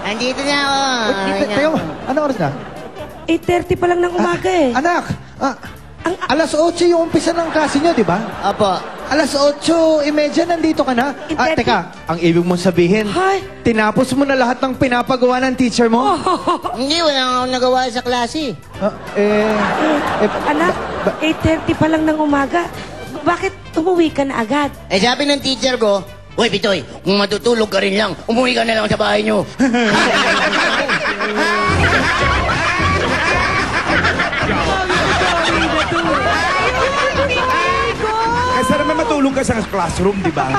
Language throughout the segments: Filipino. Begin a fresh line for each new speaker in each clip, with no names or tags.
Andito na ako.
Tayo mo. Ano oras na?
8:30 pa lang ng umaga eh.
Anak, alas 8 yung umpisa ng klase nyo, di ba?
Opo.
Alas 8:30 nandito ka na? Teka, ang ibig mong sabihin,
Hay.
tinapos mo na lahat ng pinapagawa ng teacher mo?
Hindi, wala akong nagawa sa klase.
Anak, 8:30 pa lang ng umaga. Bakit umuwi ka na agad?
Eh, sabi ng teacher ko, Uy, Pitoy, kung matutulog ka rin lang, umuwi ka na lang sa bahay nyo.
Kaysa naman matulog ka sa classroom, di ba?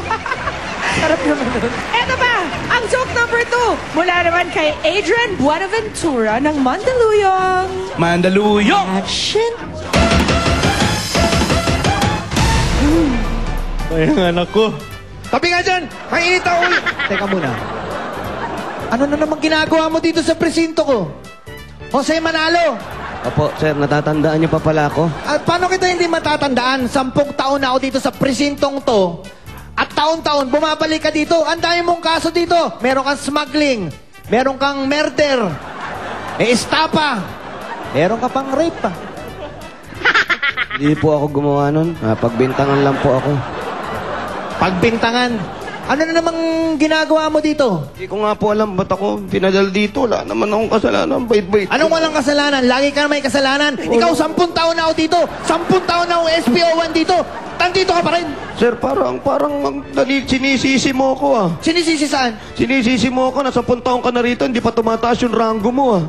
Sarap naman nun. Eto pa, ang joke number 2. Mula naman kay Adrian Buenaventura ng Mandaluyong.
Mandaluyong!
Action!
Ay, anak ko. Tabi nga dyan! Mainit ako! Teka muna. Ano na naman ginagawa mo dito sa presinto ko? Jose Manalo!
Opo, sir, natatandaan niyo pa pala ako?
At paano kita hindi matatandaan? 10 taon na ako dito sa presintong to. At taon-taon, bumabalik ka dito. Ang dami mong kaso dito. Meron kang smuggling. Meron kang murder. May estapa. Meron ka pang rape pa.
Hindi po ako gumawa nun. Pagbintangan lang po ako.
Pagbintangan. Ano na namang ginagawa mo dito?
Hindi ko nga po alam ba't ako pinadal dito. Wala naman akong kasalanan. Bait-bait.
Anong walang kasalanan? Lagi ka na may kasalanan. Ikaw, 10 taon na ako dito. 10 taon na ako SPO1 dito. Tandito ka pa rin.
Sir, parang sinisisi mo ako ah.
Sinisisi saan?
Sinisisi mo ako na 10 taon ka na rito, hindi pa tumataas yung ranggo mo ah.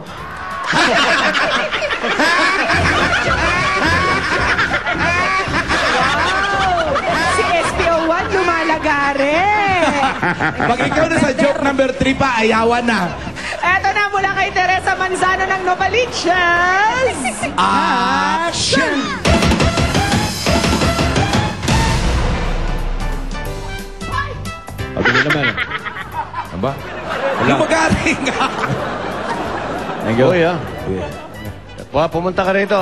Si SPO1 lumalagare.
Pag ikaw na sa joke number 3 pa, ayawan na.
Eto na mula kay Teresa Manzano ng Novaliches.
Action!
Sabi nyo naman. Aba?
Lumagaring nga.
Thank you.
Uy, pumunta ka rito.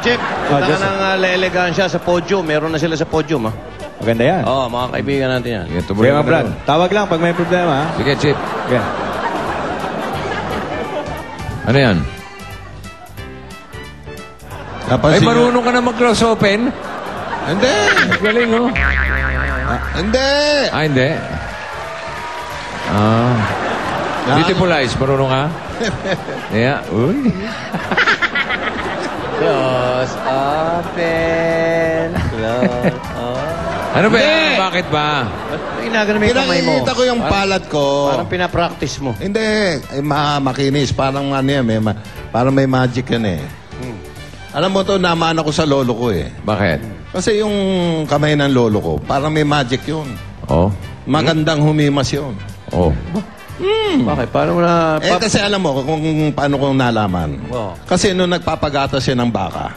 Jeff, punta ka ng elegansya sa podium. Meron na sila sa podium, ha?
Maganda yan.
Oo, mga kaibigan natin yan.
Sige, mga Brad. Tawag lang pag may problema, ha?
Sige, Chip.
Sige.
Ano yan? Ay, marunong ka na mag-cross open?
Hindi.
Galing, oh.
Hindi.
Ah, hindi. Beautiful eyes, marunong ka? Yeah. Uy.
Close open. Close open.
Ano ba yan? Bakit ba?
Ginagano mo yung kamay mo.
Kinakikita ko yung palad ko.
Parang pinapractice mo.
Hindi. Makinis. Parang ano yan. Parang may magic yan eh. Alam mo to, namaan ako sa lolo ko eh.
Bakit?
Kasi yung kamay ng lolo ko, parang may magic yun.
Oh.
Magandang humimas yun.
Oh.
Bakit? Paano mo na...
Kasi alam mo kung paano ko nalaman.
Oh.
Kasi nung nagpapagatas siya ng baka,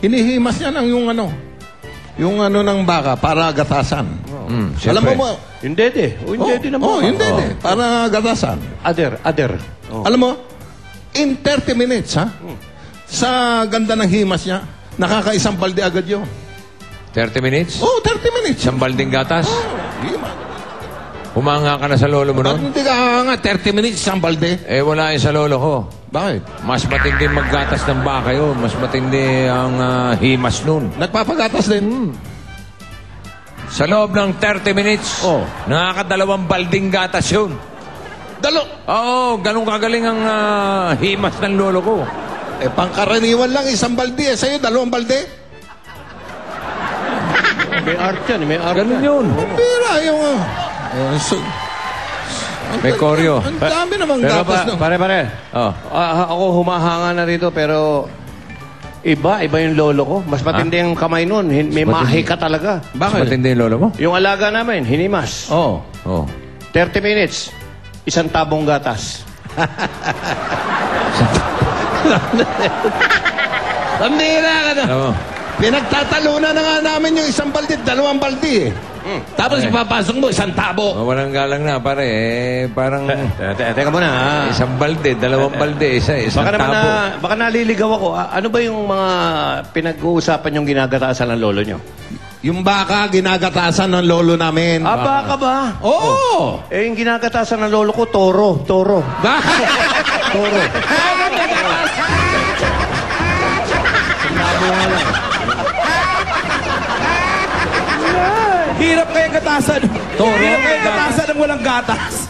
hinihimas niya ng yung ano ng baka para gatasan. Alam mo,
yung dede. O yung dede naman.
yung dede. Para gatasan.
Other. Oh.
Alam mo, in 30 minutes, ha? Sa ganda ng himas niya, nakakaisang balde agad yun.
30 minutes?
Oh, 30 minutes.
Isang balding gatas?
Himas.
Humanga ka na sa lolo mo
Ba't
nun?
hindi ka nga 30 minutes isang balde?
Eh, wala yun sa lolo ko.
Bakit?
Mas matindi maggatas ng baka yun. Mas matindi ang himas nun.
Nagpapagatas din.
Sa loob ng 30 minutes, nakakadalawang balding gatas yun. Oo, ganun kagaling ang himas ng lolo ko.
Eh, pangkaraniwan lang, isang balde. Sa'yo, 2 balde.
May art yan. May art
Ganun yun.
Pira, yung...
May koryo.
Ang dami namang
Pero
gatas. No?
pare.
Oh.
Ako humahanga na rito pero iba yung lolo ko. Mas matindi ang kamay nun. May mahi ka talaga.
Mas matindi yung lolo mo?
Yung alaga namin, hinimas.
Oo. Oh.
30 minutes, isang tabong gatas.
Tandira ka na.
Oo.
Pinagtatalunan na nga namin yung isang balde, 2 balde eh. Tapos ipapasok mo, isang tabo.
Walang galang na, pare. Parang
Teka muna, ha?
isang balde, 2 balde, isang
Baka naman
tabo.
baka naliligaw ako. Ano ba yung mga pinag-uusapan yung ginagatasan ng lolo nyo?
Yung baka, ginagatasan ng lolo namin.
Baka ba?
Oo!
Eh, yung ginagatasan ng lolo ko, toro. Toro.
Hirap kaya gatasan. Hirap kaya gatasan ng walang gatas.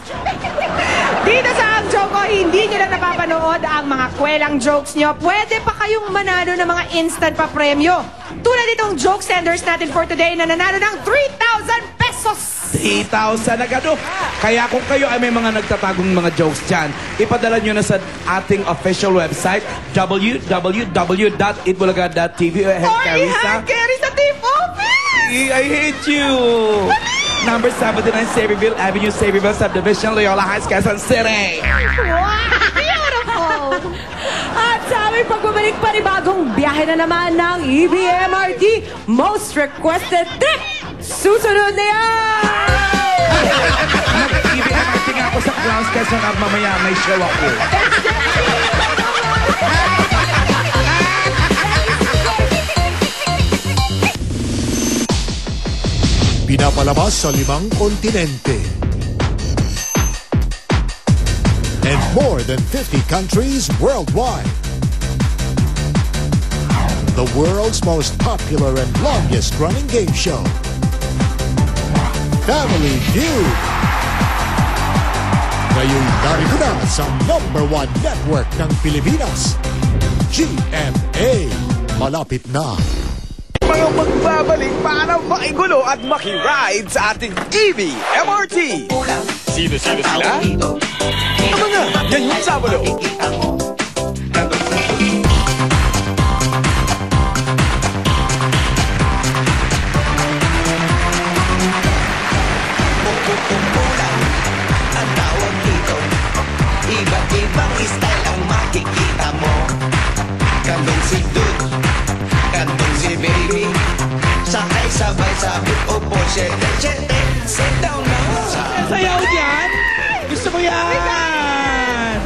Dito sa Ang Joke Ko, hindi nyo lang napapanood ang mga kwelang jokes nyo. Pwede pa kayong manalo ng mga instant pa premyo. Tulad itong joke senders natin for today na nanalo ng 3,000 pesos.
3,000 na gano. Kaya kung kayo ay may mga nagtatagong mga jokes dyan, ipadala nyo na sa ating official website, www.itbulaga.tv.
Carissa Team Office!
I hate you! Number 79, Savyerville Avenue, Savyerville Subdivision, Loyola Heights, Quezon City.
Wow! Beautiful! At sa aming pagbabalik panibagong biyahe na naman ng EBMRT Most Requested Trip! Susunod na yan!
Mag-EBMRT nga ako sa grounds, Quezon, at mamaya may show ako.
Pinapalabas sa 5 kontinente. And more than 50 countries worldwide. The world's most popular and longest-running game show. Family Feud. Ngayon narito na sa #1 network ng Pilipinas. GMA. Malapit na.
Mga magbabalik para makigulo at makiride sa ating EV MRT. Sino-sino sila? Ang mga yan yung Sabado.
Ang tawag dito, iba't ibang style ang makikita mo. Kandong si Dude, kandong si Baby, sakay sabay sabit upo, syete, sit down na.
Sayaw dyan! Gusto ko yan!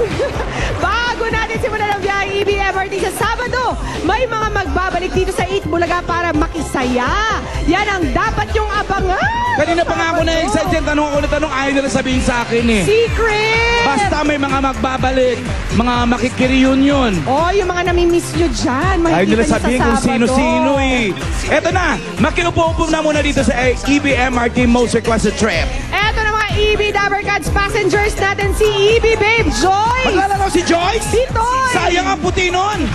Bago natin simulan ang biyahe EBMRT sa Sabado, may mga magbabalik dito sa Eat Bulaga para makisaya. Yan ang dapat yung abangan.
Kanina pa nga ako na-excited. Tanong ako na tanong, ayaw nila sabihin sa akin eh.
Secret!
Basta may mga magbabalik, mga makikiriunion.
Oh, yung mga namimiss nyo dyan.
Ayaw nila
Makikita
sabihin
nyo sa
kung
Sabado.
sino-sino eh. Eto na, makiupo-upo na muna dito sa EBMRT Most Requested Trip.
Eto na mga EB Dabbercats passengers natin, si EB Babe Joyce.
Maglalaro si Joyce?
Si Toy.
Sayang ang puti nun.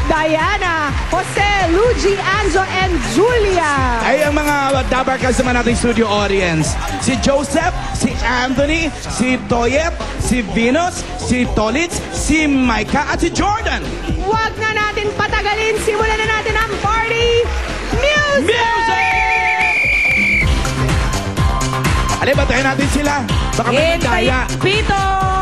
Diana, Jose, Luigi, Anjo, and Julia.
Ay, ang mga Dabarkas naman nating studio audience. Si Joseph, si Anthony, si Toyet, si Venus, si Tolitz, si Micah, at si Jordan.
Huwag na natin patagalin. Simulan na natin ang party music!
Music! Alay, batayin natin sila. Baka may
Hintay
nagdaya.
Pito!